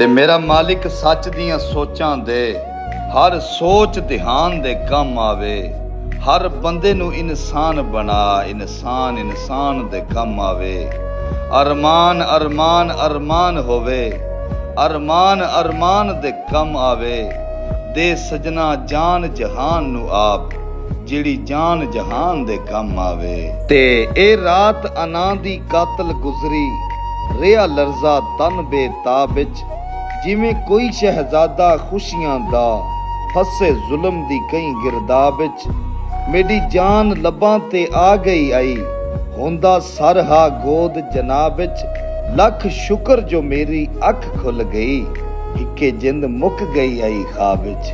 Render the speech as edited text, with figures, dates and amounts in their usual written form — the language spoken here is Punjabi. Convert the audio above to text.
ਤੇ ਮੇਰਾ ਮਾਲਿਕ ਸੱਚ ਦੀਆਂ ਸੋਚਾਂ ਦੇ, ਹਰ ਸੋਚ ਧਿਆਨ ਦੇ ਕੰਮ ਆਵੇ। ਹਰ ਬੰਦੇ ਨੂੰ ਇਨਸਾਨ ਬਣਾ, ਇਨਸਾਨ ਦੇ ਕੰਮ ਆਵੇ। ਅਰਮਾਨ ਅਰਮਾਨ ਅਰਮਾਨ ਹੋਵੇ, ਅਰਮਾਨ ਦੇ ਕੰਮ ਆਵੇ। ਦੇ ਸਜਣਾ ਜਾਨ ਜਹਾਨ ਨੂੰ ਆਪ, ਜਿਹੜੀ ਜਾਨ ਜਹਾਨ ਦੇ ਕੰਮ ਆਵੇ। ਤੇ ਇਹ ਰਾਤ ਅਨਾਂ ਦੀ ਕਾਤਲ ਗੁਜ਼ਰੀ, ਰਿਹਾ ਲਰਜ਼ਾ ਤਨ ਬੇਤਾਬ ਵਿੱਚ। ਜਿਵੇਂ ਕੋਈ ਸ਼ਹਿਜ਼ਾਦਾ ਖੁਸ਼ੀਆਂ ਦਾ, ਫਸੇ ਜ਼ੁਲਮ ਦੀ ਕਈ ਗਿਰਦਾਬ ਵਿੱਚ। ਮੇਰੀ ਜਾਨ ਲੱਬਾਂ ਤੇ ਆ ਗਈ ਆਈ, ਹੁੰਦਾ ਸਰਹਾ ਗੋਦ ਜਨਾਬ ਵਿੱਚ। ਲੱਖ ਸ਼ੁਕਰ ਜੋ ਮੇਰੀ ਅੱਖ ਖੁੱਲ ਗਈ, ਇੱਕੇ ਜਿੰਦ ਮੁੱਕ ਗਈ ਆਈ ਖਾਬ ਵਿੱਚ।